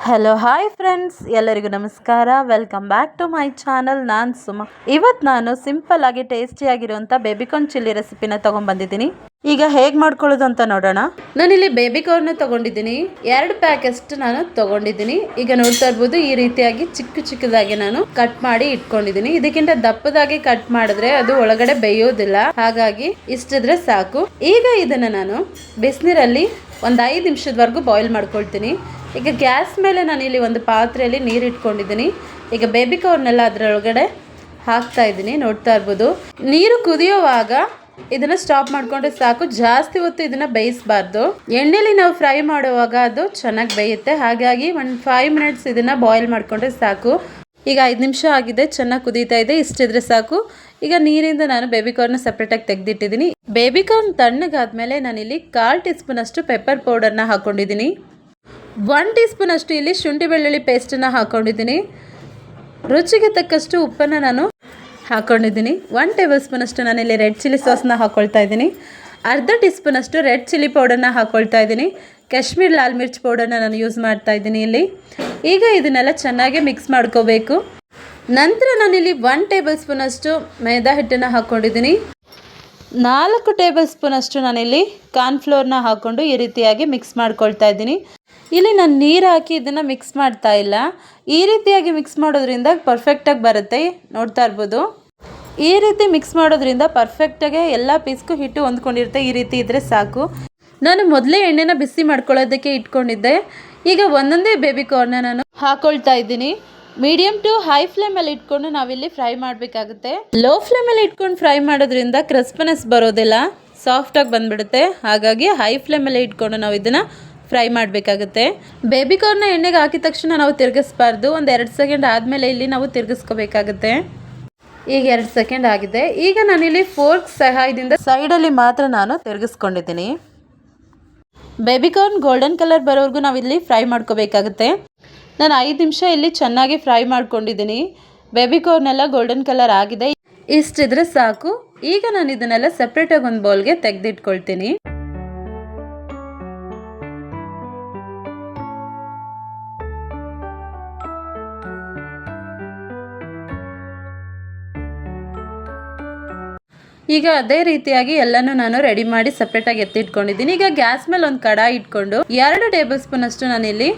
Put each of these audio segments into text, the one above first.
Hello hi friends, ಎಲ್ಲರಿಗೂ ನಮಸ್ಕಾರ. Welcome back to my channel. ನಾನು ಸುಮಾ. ಇವತ್ತು ನಾನು ಸಿಂಪಲ್ ಆಗಿ ಟೇಸ್ಟಿಯಾಗಿರುವಂಥ ಬೇಬಿಕಾರ್ನ್ ಚಿಲ್ಲಿ ರೆಸಿಪಿನ ತೊಗೊಂಡ್ಬಂದಿದ್ದೀನಿ. ಈಗ ಹೇಗೆ ಮಾಡ್ಕೊಳ್ಳೋದು ಅಂತ ನೋಡೋಣ. ನಾನಿಲ್ಲಿ ಬೇಬಿಕಾರ್ನ್ ತೊಗೊಂಡಿದ್ದೀನಿ. 2 ಪ್ಯಾಕ್ ಅಷ್ಟು ನಾನು ತೊಗೊಂಡಿದ್ದೀನಿ. ಈಗ ನೋಡ್ತಾ ಇರ್ಬೋದು, ಈ ರೀತಿಯಾಗಿ ಚಿಕ್ಕದಾಗಿ ನಾನು ಕಟ್ ಮಾಡಿ ಇಟ್ಕೊಂಡಿದ್ದೀನಿ. ಇದಕ್ಕಿಂತ ದಪ್ಪದಾಗಿ ಕಟ್ ಮಾಡಿದ್ರೆ ಅದು ಒಳಗಡೆ ಬೇಯೋದಿಲ್ಲ, ಹಾಗಾಗಿ ಇಷ್ಟಿದ್ರೆ ಸಾಕು. ಈಗ ಇದನ್ನ ನಾನು ಬಿಸಿನೀರಲ್ಲಿ ಒಂದು 5 ನಿಮಿಷದವರೆಗೂ ಬಾಯ್ಲ್ ಮಾಡ್ಕೊಳ್ತೀನಿ. ಈಗ ಗ್ಯಾಸ್ ಮೇಲೆ ನಾನಿಲ್ಲಿ ಒಂದು ಪಾತ್ರೆಯಲ್ಲಿ ನೀರು ಇಟ್ಕೊಂಡಿದ್ದೀನಿ. ಈಗ ಬೇಬಿಕಾರ್ನೆಲ್ಲ ಅದರೊಳಗಡೆ ಹಾಕ್ತಾ ಇದ್ದೀನಿ. ನೋಡ್ತಾ ಇರ್ಬೋದು, ನೀರು ಕುದಿಯೋವಾಗ ಇದನ್ನು ಸ್ಟಾಪ್ ಮಾಡಿಕೊಂಡ್ರೆ ಸಾಕು. ಜಾಸ್ತಿ ಹೊತ್ತು ಇದನ್ನು ಬೇಯಿಸಬಾರ್ದು. ಎಣ್ಣೆಲಿ ನಾವು ಫ್ರೈ ಮಾಡುವಾಗ ಅದು ಚೆನ್ನಾಗಿ ಬೇಯುತ್ತೆ. ಹಾಗಾಗಿ ಒಂದು 5 ಮಿನಿಟ್ಸ್ ಇದನ್ನು ಬಾಯ್ಲ್ ಮಾಡಿಕೊಂಡ್ರೆ ಸಾಕು. ಈಗ 5 ನಿಮಿಷ ಆಗಿದೆ, ಚೆನ್ನಾಗಿ ಕುದೀತಾ ಇದೆ. ಇಷ್ಟಿದ್ರೆ ಸಾಕು. ಈಗ ನೀರಿಂದ ನಾನು ಬೇಬಿಕಾರ್ನ ಸಪ್ರೇಟಾಗಿ ತೆಗೆದಿಟ್ಟಿದ್ದೀನಿ. ಬೇಬಿಕಾರ್ನ್ ತಣ್ಣಗಾದ್ಮೇಲೆ ನಾನಿಲ್ಲಿ 1/4 ಟೀ ಸ್ಪೂನ್ ಅಷ್ಟು ಪೆಪ್ಪರ್ ಪೌಡರ್ನ ಹಾಕ್ಕೊಂಡಿದ್ದೀನಿ. 1 ಟೀ ಸ್ಪೂನ್ ಅಷ್ಟು ಇಲ್ಲಿ ಶುಂಠಿ ಬೆಳ್ಳುಳ್ಳಿ ಪೇಸ್ಟನ್ನು ಹಾಕ್ಕೊಂಡಿದ್ದೀನಿ. ರುಚಿಗೆ ತಕ್ಕಷ್ಟು ಉಪ್ಪನ್ನು ನಾನು ಹಾಕ್ಕೊಂಡಿದ್ದೀನಿ. 1 ಟೇಬಲ್ ಸ್ಪೂನ್ ಅಷ್ಟು ನಾನಿಲ್ಲಿ ರೆಡ್ ಚಿಲ್ಲಿ ಸಾಸ್ನ ಹಾಕ್ಕೊಳ್ತಾ ಇದ್ದೀನಿ. ಅರ್ಧ ಟೀ ಸ್ಪೂನ್ ಅಷ್ಟು ರೆಡ್ ಚಿಲ್ಲಿ ಪೌಡರ್ನ ಹಾಕ್ಕೊಳ್ತಾ ಇದ್ದೀನಿ. ಕಾಶ್ಮೀರ್ ಲಾಲ್ ಮಿರ್ಚ್ ಪೌಡರ್ನ ನಾನು ಯೂಸ್ ಮಾಡ್ತಾ ಇದ್ದೀನಿ ಇಲ್ಲಿ. ಈಗ ಇದನ್ನೆಲ್ಲ ಚೆನ್ನಾಗಿ ಮಿಕ್ಸ್ ಮಾಡ್ಕೋಬೇಕು. ನಂತರ ನಾನಿಲ್ಲಿ 1 ಟೇಬಲ್ ಸ್ಪೂನ್ ಅಷ್ಟು ಮೈದಾ ಹಿಟ್ಟನ್ನು ಹಾಕ್ಕೊಂಡಿದ್ದೀನಿ. 4 ಟೇಬಲ್ ಸ್ಪೂನ್ ಅಷ್ಟು ನಾನಿಲ್ಲಿ ಕಾರ್ನ್ಫ್ಲೋರ್ನ ಹಾಕ್ಕೊಂಡು ಈ ರೀತಿಯಾಗಿ ಮಿಕ್ಸ್ ಮಾಡ್ಕೊಳ್ತಾ ಇದ್ದೀನಿ. ಇಲ್ಲಿ ನಾನು ನೀರು ಹಾಕಿ ಇದನ್ನು ಮಿಕ್ಸ್ ಮಾಡ್ತಾ ಇಲ್ಲ. ಈ ರೀತಿಯಾಗಿ ಮಿಕ್ಸ್ ಮಾಡೋದ್ರಿಂದ ಪರ್ಫೆಕ್ಟಾಗಿ ಬರುತ್ತೆ. ನೋಡ್ತಾ ಇರ್ಬೋದು, ಈ ರೀತಿ ಮಿಕ್ಸ್ ಮಾಡೋದ್ರಿಂದ ಪರ್ಫೆಕ್ಟಾಗಿ ಎಲ್ಲ ಪೀಸ್ಗೂ ಹಿಟ್ಟು ಹೊಂದ್ಕೊಂಡಿರುತ್ತೆ. ಈ ರೀತಿ ಇದ್ದರೆ ಸಾಕು. ನಾನು ಮೊದಲೇ ಎಣ್ಣೆನ ಬಿಸಿ ಮಾಡ್ಕೊಳ್ಳೋದಕ್ಕೆ ಇಟ್ಕೊಂಡಿದ್ದೆ. ಈಗ ಒಂದೊಂದೇ ಬೇಬಿಕಾರ್ನ ನಾನು ಹಾಕ್ಕೊಳ್ತಾ ಇದ್ದೀನಿ. ಮೀಡಿಯಮ್ ಟು ಹೈ ಫ್ಲೇಮಲ್ಲಿ ಇಟ್ಕೊಂಡು ನಾವಿಲ್ಲಿ ಫ್ರೈ ಮಾಡಬೇಕಾಗುತ್ತೆ. ಲೋ ಫ್ಲೇಮಲ್ಲಿ ಇಟ್ಕೊಂಡು ಫ್ರೈ ಮಾಡೋದ್ರಿಂದ ಕ್ರಿಸ್ಪಿನೆಸ್ ಬರೋದಿಲ್ಲ, ಸಾಫ್ಟಾಗಿ ಬಂದ್ಬಿಡುತ್ತೆ. ಹಾಗಾಗಿ ಹೈ ಫ್ಲೇಮಲ್ಲಿ ಇಟ್ಕೊಂಡು ನಾವು ಇದನ್ನು ಫ್ರೈ ಮಾಡಬೇಕಾಗುತ್ತೆ. ಬೇಬಿಕಾರ್ನ ಎಣ್ಣೆಗೆ ಹಾಕಿದ ತಕ್ಷಣ ನಾವು ತಿರುಗಿಸ್ಬಾರ್ದು. ಒಂದು 2 ಸೆಕೆಂಡ್ ಆದಮೇಲೆ ಇಲ್ಲಿ ನಾವು ತಿರುಗಿಸ್ಕೋಬೇಕಾಗುತ್ತೆ. ಈಗ 2 ಸೆಕೆಂಡ್ ಆಗಿದೆ. ಈಗ ನಾನಿಲ್ಲಿ ಫೋರ್ಕ್ ಸಹಾಯದಿಂದ ಸೈಡಲ್ಲಿ ಮಾತ್ರ ನಾನು ತಿರುಗಿಸ್ಕೊಂಡಿದ್ದೀನಿ. ಬೇಬಿಕಾರ್ನ್ ಗೋಲ್ಡನ್ ಕಲರ್ ಬರೋವರೆಗೂ ನಾವಿಲ್ಲಿ ಫ್ರೈ ಮಾಡ್ಕೋಬೇಕಾಗುತ್ತೆ. ನಾನು 5 ನಿಮಿಷ ಇಲ್ಲಿ ಚೆನ್ನಾಗಿ ಫ್ರೈ ಮಾಡ್ಕೊಂಡಿದ್ದೀನಿ. ಬೇಬಿಕಾರ್ನೆಲ್ಲ ಗೋಲ್ಡನ್ ಕಲರ್ ಆಗಿದೆ. ಇಷ್ಟಿದ್ರೆ ಸಾಕು. ಈಗ ನಾನು ಇದನ್ನೆಲ್ಲ ಸಪ್ರೇಟಾಗಿ ಒಂದು ಬೌಲ್ಗೆ ತೆಗೆದಿಟ್ಕೊಳ್ತೀನಿ. ಈಗ ಅದೇ ರೀತಿಯಾಗಿ ಎಲ್ಲನೂ ನಾನು ರೆಡಿ ಮಾಡಿ ಸಪ್ರೇಟಾಗಿ ಎತ್ತಿಟ್ಕೊಂಡಿದ್ದೀನಿ. ಈಗ ಗ್ಯಾಸ್ ಮೇಲೆ ಒಂದು ಕಡಾಯಿ ಇಟ್ಕೊಂಡು 2 ಟೇಬಲ್ ಸ್ಪೂನ್ ಅಷ್ಟು ನಾನಿಲ್ಲಿ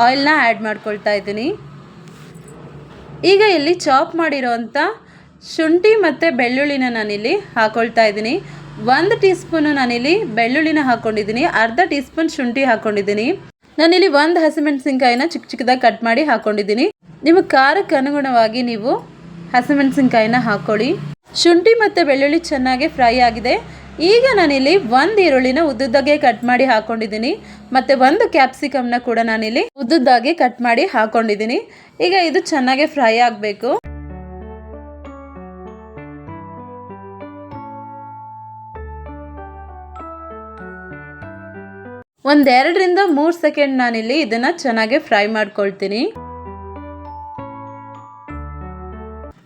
ಆಯಿಲ್ನ ಆ್ಯಡ್ ಮಾಡ್ಕೊಳ್ತಾ ಇದ್ದೀನಿ. ಈಗ ಇಲ್ಲಿ ಚಾಪ್ ಮಾಡಿರೋವಂಥ ಶುಂಠಿ ಮತ್ತು ಬೆಳ್ಳುಳ್ಳಿನ ನಾನಿಲ್ಲಿ ಹಾಕ್ಕೊಳ್ತಾ ಇದ್ದೀನಿ. 1 ಟೀ ಸ್ಪೂನು ನಾನಿಲ್ಲಿ ಬೆಳ್ಳುಳ್ಳಿನ ಹಾಕ್ಕೊಂಡಿದ್ದೀನಿ. ಅರ್ಧ ಟೀ ಸ್ಪೂನ್ ಶುಂಠಿ ಹಾಕ್ಕೊಂಡಿದ್ದೀನಿ. ನಾನಿಲ್ಲಿ 1 ಹಸಿಮೆಣಸಿನ್ಕಾಯಿನ ಚಿಕ್ಕದಾಗಿ ಕಟ್ ಮಾಡಿ ಹಾಕ್ಕೊಂಡಿದ್ದೀನಿ. ನಿಮ್ಮ ಖಾರಕ್ಕೆ ಅನುಗುಣವಾಗಿ ನೀವು ಹಸಿಮೆಣಸಿನ್ಕಾಯಿನ ಹಾಕ್ಕೊಳ್ಳಿ. ಶುಂಠಿ ಮತ್ತು ಬೆಳ್ಳುಳ್ಳಿ ಚೆನ್ನಾಗಿ ಫ್ರೈ ಆಗಿದೆ. ಈಗ ನಾನಿಲ್ಲಿ 1 ಈರುಳ್ಳಿನ ಉದ್ದುದ್ದಾಗೆ ಕಟ್ ಮಾಡಿ ಹಾಕ್ಕೊಂಡಿದ್ದೀನಿ. ಮತ್ತು 1 ಕ್ಯಾಪ್ಸಿಕಮ್ನ ಕೂಡ ನಾನಿಲ್ಲಿ ಉದ್ದುದ್ದಾಗೆ ಕಟ್ ಮಾಡಿ ಹಾಕ್ಕೊಂಡಿದ್ದೀನಿ. ಈಗ ಇದು ಚೆನ್ನಾಗಿ ಫ್ರೈ ಆಗಬೇಕು. ಒಂದು 2 ರಿಂದ 3 ಸೆಕೆಂಡ್ ನಾನಿಲ್ಲಿ ಇದನ್ನು ಚೆನ್ನಾಗಿ ಫ್ರೈ ಮಾಡ್ಕೊಳ್ತೀನಿ.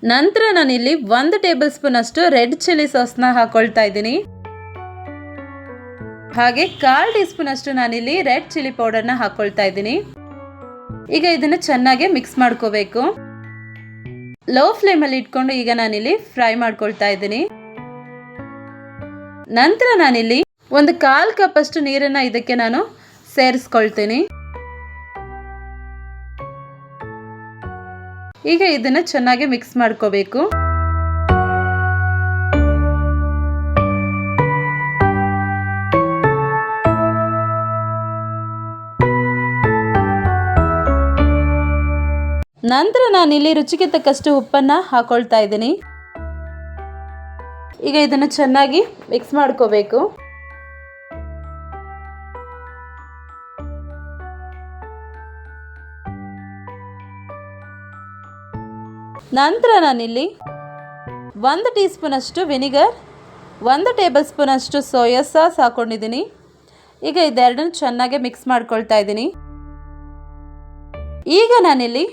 ನಂತರ ನಾನಿಲ್ಲಿ 1 ಟೇಬಲ್ ಸ್ಪೂನ್ ಅಷ್ಟು ರೆಡ್ ಚಿಲ್ಲಿ ಸಾಸ್ನ ಹಾಕ್ಕೊಳ್ತಾ ಇದ್ದೀನಿ. ಹಾಗೆ 1/4 ಟೀ ಸ್ಪೂನ್ ಅಷ್ಟು ನಾನಿಲ್ಲಿ ರೆಡ್ ಚಿಲ್ಲಿ ಪೌಡರ್ನ ಹಾಕ್ಕೊಳ್ತಾ ಇದ್ದೀನಿ. ಈಗ ಇದನ್ನು ಚೆನ್ನಾಗಿ ಮಿಕ್ಸ್ ಮಾಡ್ಕೋಬೇಕು. ಲೋ ಫ್ಲೇಮಲ್ಲಿ ಇಟ್ಕೊಂಡು ಈಗ ನಾನಿಲ್ಲಿ ಫ್ರೈ ಮಾಡ್ಕೊಳ್ತಾ ಇದ್ದೀನಿ. ನಂತರ ನಾನಿಲ್ಲಿ ಒಂದು 1/4 ಕಪ್ ಅಷ್ಟು ನೀರನ್ನು ಇದಕ್ಕೆ ನಾನು ಸೇರಿಸ್ಕೊಳ್ತೀನಿ. ಈಗ ಇದನ್ನು ಚೆನ್ನಾಗಿ ಮಿಕ್ಸ್ ಮಾಡ್ಕೋಬೇಕು. ನಂತರ ನಾನಿಲ್ಲಿ ರುಚಿಗೆ ತಕ್ಕಷ್ಟು ಉಪ್ಪನ್ನು ಹಾಕ್ಕೊಳ್ತಾ ಇದ್ದೀನಿ. ಈಗ ಇದನ್ನು ಚೆನ್ನಾಗಿ ಮಿಕ್ಸ್ ಮಾಡ್ಕೋಬೇಕು. ನಂತರ ನಾನಿಲ್ಲಿ 1 ಟೀ ಸ್ಪೂನ್ ಅಷ್ಟು ವಿನಿಗರ್, 1 ಟೇಬಲ್ ಸ್ಪೂನ್ ಅಷ್ಟು ಸೋಯಾ ಸಾಸ್ ಹಾಕ್ಕೊಂಡಿದ್ದೀನಿ. ಈಗ ಇದೆರಡನ್ನು ಚೆನ್ನಾಗಿ ಮಿಕ್ಸ್ ಮಾಡ್ಕೊಳ್ತಾ ಇದ್ದೀನಿ. ಈಗ ನಾನಿಲ್ಲಿ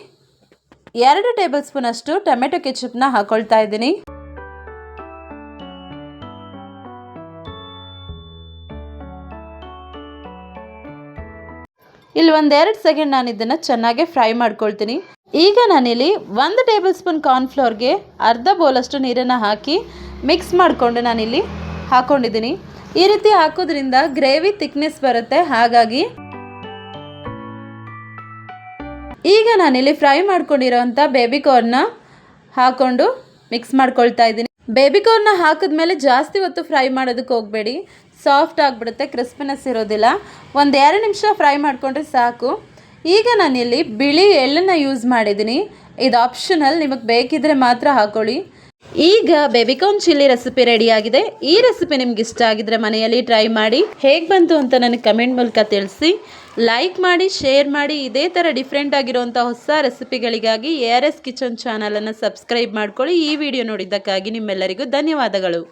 2 ಟೇಬಲ್ ಸ್ಪೂನ್ ಅಷ್ಟು ಟೊಮೆಟೊ ಕೆಚಪ್ನ ಹಾಕ್ಕೊಳ್ತಾ ಇದ್ದೀನಿ. ಇಲ್ಲಿ 1-2 ಸೆಕೆಂಡ್ ನಾನು ಇದನ್ನು ಚೆನ್ನಾಗಿ ಫ್ರೈ ಮಾಡ್ಕೊಳ್ತೀನಿ. ಈಗ ನಾನಿಲ್ಲಿ 1 ಟೇಬಲ್ ಸ್ಪೂನ್ ಕಾರ್ನ್ಫ್ಲೋರ್ಗೆ ಅರ್ಧ ಬೌಲಷ್ಟು ನೀರನ್ನು ಹಾಕಿ ಮಿಕ್ಸ್ ಮಾಡಿಕೊಂಡು ನಾನಿಲ್ಲಿ ಹಾಕ್ಕೊಂಡಿದ್ದೀನಿ. ಈ ರೀತಿ ಹಾಕೋದ್ರಿಂದ ಗ್ರೇವಿ ಥಿಕ್ನೆಸ್ ಬರುತ್ತೆ. ಹಾಗಾಗಿ ಈಗ ನಾನಿಲ್ಲಿ ಫ್ರೈ ಮಾಡ್ಕೊಂಡಿರೋಂಥ ಬೇಬಿಕಾರ್ನ್ನ ಹಾಕ್ಕೊಂಡು ಮಿಕ್ಸ್ ಮಾಡ್ಕೊಳ್ತಾ ಇದ್ದೀನಿ. ಬೇಬಿಕಾರ್ನ್ನ ಹಾಕಿದ್ಮೇಲೆ ಜಾಸ್ತಿ ಹೊತ್ತು ಫ್ರೈ ಮಾಡೋದಕ್ಕೆ ಹೋಗಬೇಡಿ, ಸಾಫ್ಟ್ ಆಗಿಬಿಡುತ್ತೆ, ಕ್ರಿಸ್ಪಿನೆಸ್ ಇರೋದಿಲ್ಲ. 1-2 ನಿಮಿಷ ಫ್ರೈ ಮಾಡಿಕೊಂಡ್ರೆ ಸಾಕು. ಈಗ ನಾನಿಲ್ಲಿ ಬಿಳಿ ಎಳ್ಳನ್ನು ಯೂಸ್ ಮಾಡಿದ್ದೀನಿ. ಇದು ಆಪ್ಷನಲ್, ನಿಮಗೆ ಬೇಕಿದ್ದರೆ ಮಾತ್ರ ಹಾಕ್ಕೊಳ್ಳಿ. ಈಗ ಬೇಬಿಕಾರ್ನ್ ಚಿಲ್ಲಿ ರೆಸಿಪಿ ರೆಡಿಯಾಗಿದೆ. ಈ ರೆಸಿಪಿ ನಿಮ್ಗೆ ಇಷ್ಟ ಆಗಿದ್ರೆ ಮನೆಯಲ್ಲಿ ಟ್ರೈ ಮಾಡಿ, ಹೇಗೆ ಬಂತು ಅಂತ ನನಗೆ ಕಮೆಂಟ್ ಮೂಲಕ ತಿಳಿಸಿ. ಲೈಕ್ ಮಾಡಿ, ಶೇರ್ ಮಾಡಿ. ಇದೇ ಥರ ಡಿಫ್ರೆಂಟ್ ಆಗಿರುವಂಥ ಹೊಸ ರೆಸಿಪಿಗಳಿಗಾಗಿ ARS ಕಿಚನ್ ಚಾನಲನ್ನು ಸಬ್ಸ್ಕ್ರೈಬ್ ಮಾಡ್ಕೊಳ್ಳಿ. ಈ ವಿಡಿಯೋ ನೋಡಿದ್ದಕ್ಕಾಗಿ ನಿಮ್ಮೆಲ್ಲರಿಗೂ ಧನ್ಯವಾದಗಳು.